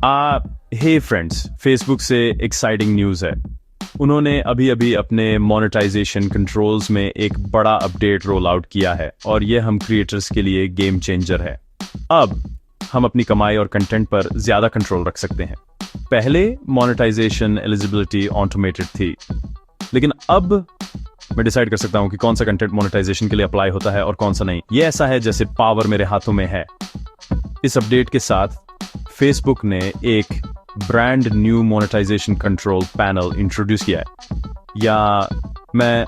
हे friends, Facebook से exciting news है। उन्होंने अभी अभी अपने मोनेटाइजेशन कंट्रोल्स में एक बड़ा अपडेट रोल आउट किया है और ये हम क्रिएटर्स के लिए गेम चेंजर है। अब हम अपनी कमाई और कंटेंट पर ज़्यादा कंट्रोल रख सकते हैं। पहले मोनेटाइजेशन एलिजिबिलिटी ऑटोमेटेड थी, लेकिन अब मैं डिसाइड कर सकता हूं कि कौन सा कंटेंट मोनेटाइजेशन के लिए अप्लाई होता है और कौन सा नहीं। ये ऐसा है जैसे पावर मेरे हाथों में है। इस अपडेट के साथ फेसबुक ने एक brand new monetization control panel introduce किया है, या मैं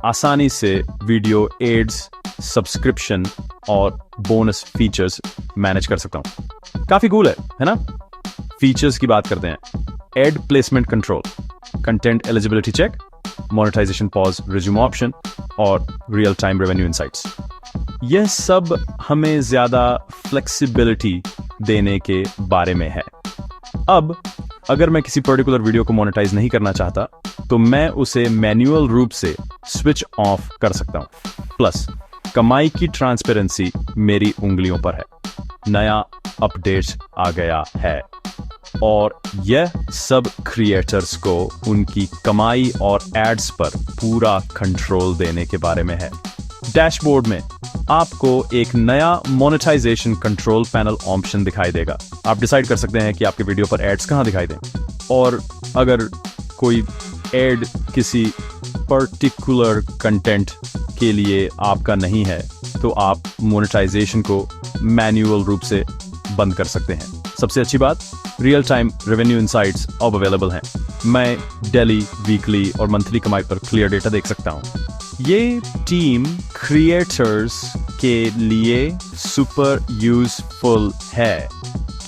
आसानी से वीडियो एड्स, सब्सक्रिप्शन और बोनस फीचर्स मैनेज कर सकता हूं। काफी कूल है ना? फीचर्स की बात करते हैं। Ad placement control, content eligibility check, monetization pause resume option और रियल टाइम रेवेन्यू इनसाइट्स। यह सब हमें ज्यादा फ्लेक्सिबिलिटी देने के बारे में है। अब अगर मैं किसी पर्टिकुलर वीडियो को मोनेटाइज नहीं करना चाहता तो मैं उसे मैन्युअल रूप से स्विच ऑफ कर सकता हूं। प्लस कमाई की ट्रांसपेरेंसी मेरी उंगलियों पर है। नया अपडेट आ गया है और यह सब क्रिएटर्स को उनकी कमाई और एड्स पर पूरा कंट्रोल देने के बारे में है। डैशबोर्ड में आपको एक नया मोनेटाइजेशन कंट्रोल पैनल ऑप्शन दिखाई देगा। आप डिसाइड कर सकते हैं कि आपके वीडियो पर एड्स कहां दिखाई दें, और अगर कोई एड किसी पर्टिकुलर कंटेंट के लिए आपका नहीं है तो आप मोनेटाइजेशन को मैन्युअल रूप से बंद कर सकते हैं। सबसे अच्छी बात, रियल टाइम रेवेन्यू इनसाइट्स अब अवेलेबल हैं। मैं डेली, वीकली और मंथली कमाई पर क्लियर डेटा देख सकता हूं। ये टीम क्रिएटर्स के लिए सुपर यूजफुल है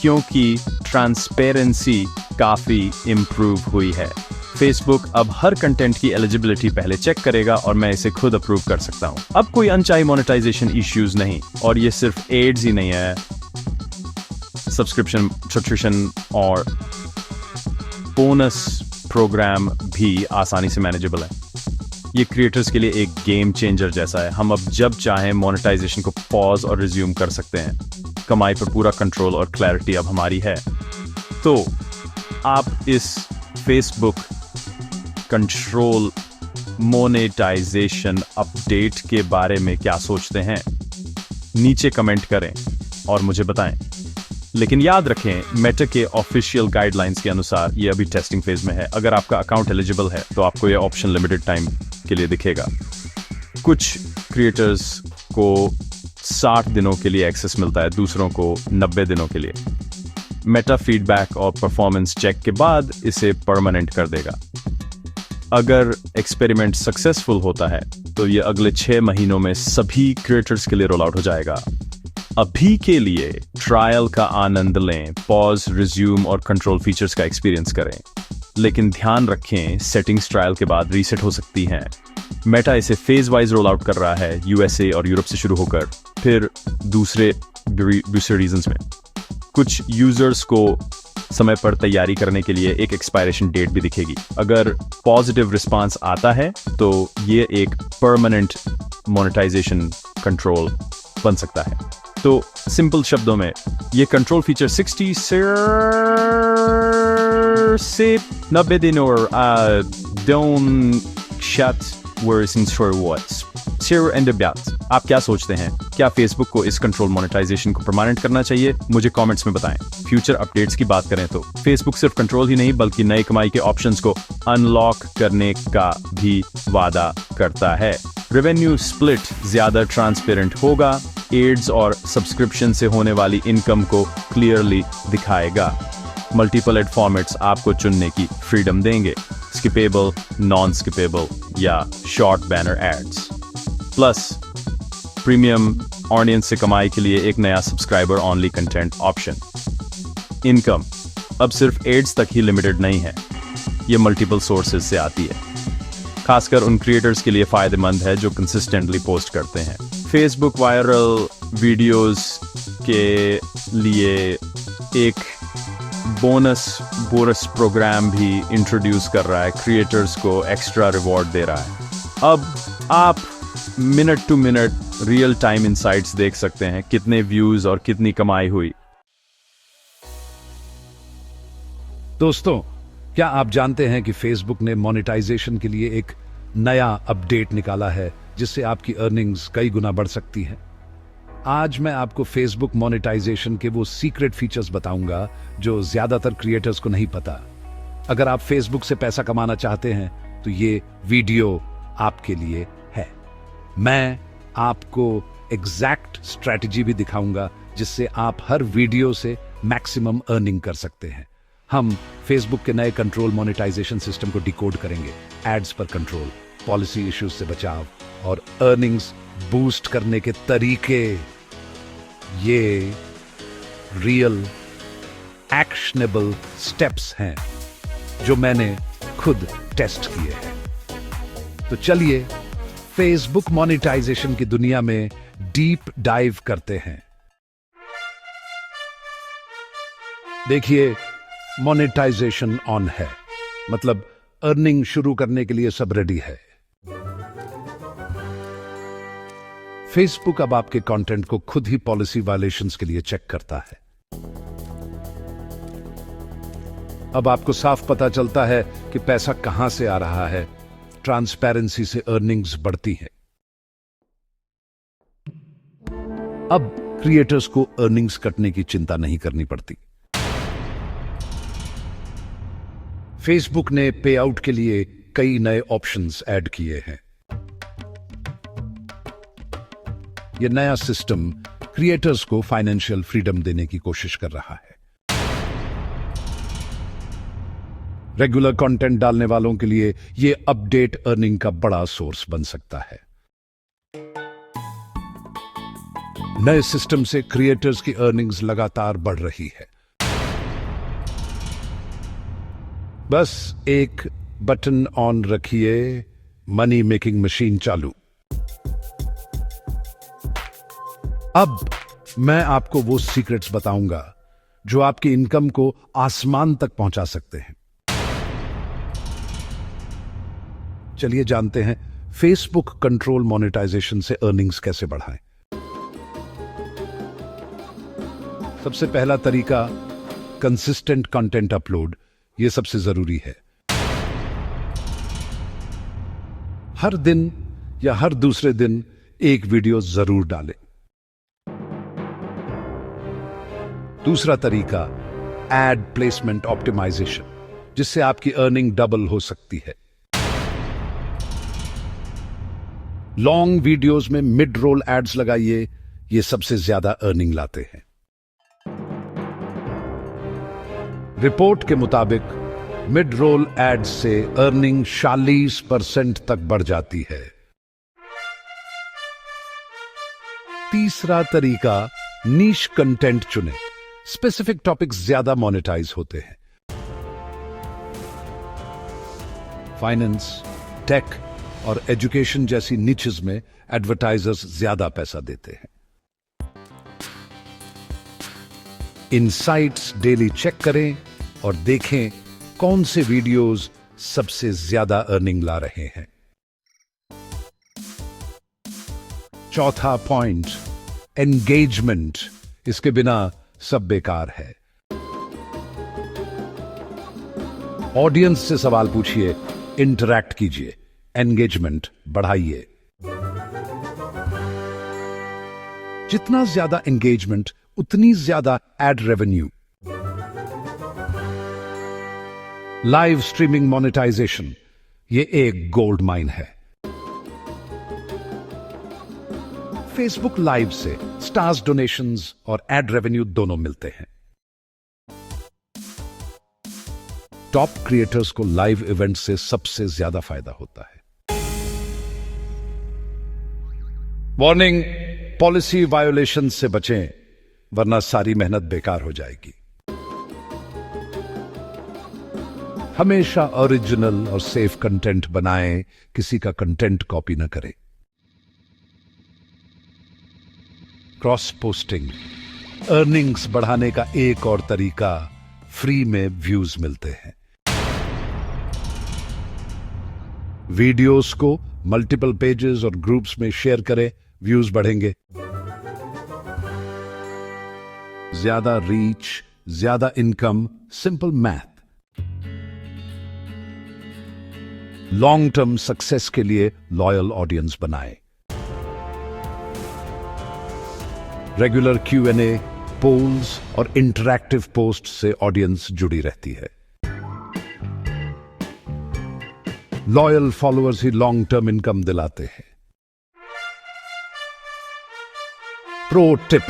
क्योंकि ट्रांसपेरेंसी काफी इंप्रूव हुई है। फेसबुक अब हर कंटेंट की एलिजिबिलिटी पहले चेक करेगा और मैं इसे खुद अप्रूव कर सकता हूं। अब कोई अनचाही मोनेटाइजेशन इश्यूज नहीं, और ये सिर्फ एड्स ही नहीं है, सब्सक्रिप्शन और बोनस प्रोग्राम भी आसानी से मैनेजेबल है। ये क्रिएटर्स के लिए एक गेम चेंजर जैसा है। हम अब जब चाहें मोनेटाइजेशन को पॉज और रिज्यूम कर सकते हैं। कमाई पर पूरा कंट्रोल और क्लैरिटी अब हमारी है। तो आप इस फेसबुक कंट्रोल मोनेटाइजेशन अपडेट के बारे में क्या सोचते हैं? नीचे कमेंट करें और मुझे बताएं। लेकिन याद रखें, मेटा के ऑफिशियल गाइडलाइंस के अनुसार ये अभी टेस्टिंग फेज में है। अगर आपका अकाउंट एलिजिबल है तो आपको ये ऑप्शन लिमिटेड टाइम के लिए दिखेगा। कुछ क्रिएटर्स को 60 दिनों के लिए एक्सेस मिलता है, दूसरों को 90 दिनों के लिए। मेटा फीडबैक और परफॉर्मेंस चेक के बाद इसे परमानेंट कर देगा। अगर एक्सपेरिमेंट सक्सेसफुल होता है तो ये अगले 6 महीनों में सभी क्रिएटर्स के लिए रोल आउट हो जाएगा। अभी के लिए ट्रायल का आनंद लें, पॉज, रिज्यूम और कंट्रोल फीचर्स का एक्सपीरियंस करें। लेकिन ध्यान रखें, सेटिंग्स ट्रायल के बाद रीसेट हो सकती हैं। मेटा इसे फेज वाइज रोल आउट कर रहा है, यूएसए और यूरोप से शुरू होकर फिर दूसरे रीजन्स में। कुछ यूजर्स को समय पर तैयारी करने के लिए एक एक्सपायरेशन डेट भी दिखेगी। अगर पॉजिटिव रिस्पांस आता है तो ये एक परमानेंट मोनेटाइजेशन कंट्रोल बन सकता है। तो सिंपल शब्दों में, ये कंट्रोल फीचर 60 से 90 दिन और don't shut words in short words. Share and debate. आप क्या सोचते हैं? क्या फेसबुक को इस कंट्रोल मोनेटाइजेशन को परमानेंट करना चाहिए? मुझे कमेंट्स में बताएं। फ्यूचर अपडेट्स की बात करें तो फेसबुक सिर्फ कंट्रोल ही नहीं बल्कि नई कमाई के ऑप्शंस को अनलॉक करने का भी वादा करता है। रेवेन्यू स्प्लिट ज्यादा ट्रांसपेरेंट होगा, एड्स और सब्सक्रिप्शन से होने वाली इनकम को क्लियरली दिखाएगा। मल्टीपल एड फॉर्मेट्स आपको चुनने की फ्रीडम देंगे, स्किपेबल, नॉन स्किपेबल या short banner ads. Plus premium audience से कमाई के लिए एक नया subscriber only content option. Income अब सिर्फ एड्स तक ही लिमिटेड नहीं है, ये मल्टीपल सोर्सेज से आती है। खासकर उन क्रिएटर्स के लिए फायदेमंद है जो कंसिस्टेंटली पोस्ट करते हैं। फेसबुक वायरल वीडियोस के लिए एक बोनस प्रोग्राम भी इंट्रोड्यूस कर रहा है, क्रिएटर्स को एक्स्ट्रा रिवॉर्ड दे रहा है। अब आप minute to minute real time insights देख सकते हैं, कितने व्यूज और कितनी कमाई हुई। दोस्तों, क्या आप जानते हैं कि फेसबुक ने मोनेटाइजेशन के लिए एक नया अपडेट निकाला है जिससे आपकी अर्निंग्स कई गुना बढ़ सकती हैं? आज मैं आपको फेसबुक मोनेटाइजेशन के वो सीक्रेट फीचर्स बताऊंगा जो ज्यादातर क्रिएटर्स को नहीं पता। अगर आप फेसबुक से पैसा कमाना चाहते हैं तो ये वीडियो आपके लिए है। मैं आपको एग्जैक्ट स्ट्रेटजी भी दिखाऊंगा जिससे आप हर वीडियो से मैक्सिमम अर्निंग कर सकते हैं। हम फेसबुक के नए कंट्रोल मोनेटाइजेशन सिस्टम को डिकोड करेंगे, एड्स पर कंट्रोल, पॉलिसी इश्यूज से बचाव और अर्निंग्स बूस्ट करने के तरीके। ये रियल एक्शनेबल स्टेप्स हैं जो मैंने खुद टेस्ट किए हैं। तो चलिए फेसबुक मोनेटाइजेशन की दुनिया में डीप डाइव करते हैं। देखिए, मोनेटाइजेशन ऑन है, मतलब अर्निंग शुरू करने के लिए सब रेडी है। फेसबुक अब आपके कंटेंट को खुद ही पॉलिसी वायलेशंस के लिए चेक करता है। अब आपको साफ पता चलता है कि पैसा कहां से आ रहा है। ट्रांसपेरेंसी से अर्निंग्स बढ़ती है। अब क्रिएटर्स को अर्निंग्स कटने की चिंता नहीं करनी पड़ती। फेसबुक ने पे आउट के लिए कई नए ऑप्शंस ऐड किए हैं। यह नया सिस्टम क्रिएटर्स को फाइनेंशियल फ्रीडम देने की कोशिश कर रहा है। रेगुलर कंटेंट डालने वालों के लिए यह अपडेट अर्निंग का बड़ा सोर्स बन सकता है। नए सिस्टम से क्रिएटर्स की अर्निंग्स लगातार बढ़ रही है। बस एक बटन ऑन रखिए, मनी मेकिंग मशीन चालू। अब मैं आपको वो सीक्रेट्स बताऊंगा जो आपकी इनकम को आसमान तक पहुंचा सकते हैं। चलिए जानते हैं फेसबुक कंट्रोल मोनेटाइजेशन से अर्निंग्स कैसे बढ़ाएं। सबसे पहला तरीका कंसिस्टेंट कंटेंट अपलोड। यह सबसे जरूरी है। हर दिन या हर दूसरे दिन एक वीडियो जरूर डालें। दूसरा तरीका एड प्लेसमेंट ऑप्टिमाइजेशन, जिससे आपकी अर्निंग डबल हो सकती है। लॉन्ग वीडियोस में मिड रोल एड्स लगाइए, ये सबसे ज्यादा अर्निंग लाते हैं। रिपोर्ट के मुताबिक मिड रोल एड्स से अर्निंग 40% तक बढ़ जाती है। तीसरा तरीका नीश कंटेंट चुनें। स्पेसिफिक टॉपिक्स ज्यादा मोनेटाइज होते हैं। फाइनेंस, टेक और एजुकेशन जैसी निचेस में एडवर्टाइजर्स ज्यादा पैसा देते हैं। इनसाइट्स डेली चेक करें और देखें कौन से वीडियोस सबसे ज्यादा अर्निंग ला रहे हैं। चौथा पॉइंट एंगेजमेंट। इसके बिना सब बेकार है। ऑडियंस से सवाल पूछिए, इंटरैक्ट कीजिए, एंगेजमेंट बढ़ाइए। जितना ज्यादा एंगेजमेंट उतनी ज्यादा ad revenue. Live streaming monetization, ये एक गोल्ड माइन है। फेसबुक लाइव से स्टार्स, डोनेशंस और एड रेवेन्यू दोनों मिलते हैं। टॉप क्रिएटर्स को लाइव इवेंट से सबसे ज्यादा फायदा होता है। वार्निंग, पॉलिसी वायोलेशन से बचें, वरना सारी मेहनत बेकार हो जाएगी। हमेशा ओरिजिनल और सेफ कंटेंट बनाएं, किसी का कंटेंट कॉपी न करें। क्रॉस पोस्टिंग, अर्निंग्स बढ़ाने का एक और तरीका, फ्री में व्यूज मिलते हैं। वीडियोस को मल्टीपल पेजेस और ग्रुप्स में शेयर करें, व्यूज बढ़ेंगे। ज्यादा रीच, ज्यादा income, simple math. Long term success के लिए लॉयल ऑडियंस बनाएं। रेगुलर Q&A, पोल्स और इंटरैक्टिव पोस्ट से ऑडियंस जुड़ी रहती है। लॉयल फॉलोअर्स ही लॉन्ग टर्म इनकम दिलाते हैं। Pro tip,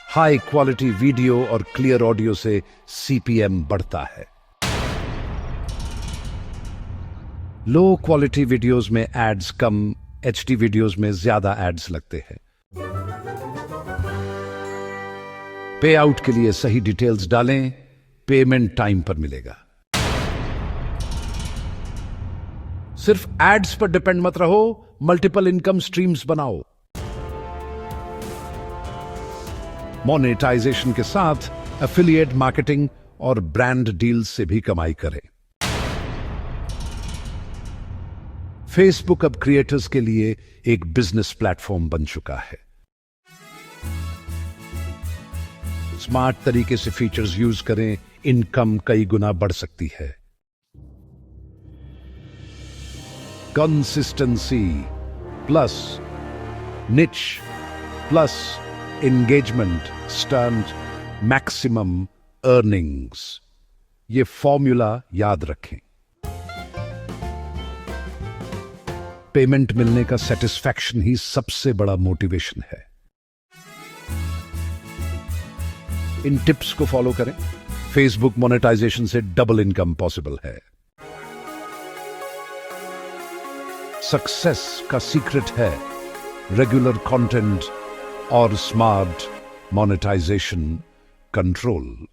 high quality video और क्लियर ऑडियो से CPM बढ़ता है। लो क्वालिटी वीडियोस में एड्स कम, HD वीडियोस में ज्यादा एड्स लगते हैं। पे आउट के लिए सही डिटेल्स डालें, पेमेंट टाइम पर मिलेगा। सिर्फ एड्स पर डिपेंड मत रहो, मल्टीपल इनकम स्ट्रीम्स बनाओ। मोनेटाइजेशन के साथ एफिलिएट मार्केटिंग और ब्रांड डील्स से भी कमाई करें। फेसबुक अब क्रिएटर्स के लिए एक बिजनेस प्लेटफॉर्म बन चुका है। स्मार्ट तरीके से फीचर्स यूज करें, इनकम कई गुना बढ़ सकती है। कंसिस्टेंसी प्लस निच plus engagement Sterns maximum earnings, ये फॉर्मूला याद रखें। पेमेंट मिलने का सेटिस्फैक्शन ही सबसे बड़ा मोटिवेशन है। इन टिप्स को फॉलो करें, फेसबुक मोनेटाइजेशन से डबल इनकम पॉसिबल है। सक्सेस का सीक्रेट है रेगुलर कंटेंट और स्मार्ट मोनेटाइजेशन कंट्रोल।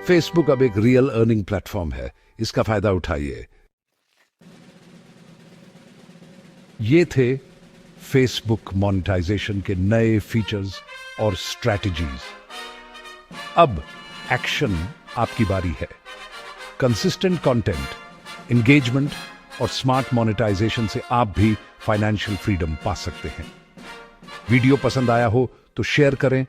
फेसबुक अब एक रियल अर्निंग प्लेटफॉर्म है, इसका फायदा उठाइए। ये थे फेसबुक मोनेटाइजेशन के नए फीचर्स और स्ट्रैटेजीज। अब एक्शन आपकी बारी है। कंसिस्टेंट कंटेंट, एंगेजमेंट और स्मार्ट मोनेटाइजेशन से आप भी फाइनेंशियल फ्रीडम पा सकते हैं। वीडियो पसंद आया हो तो शेयर करें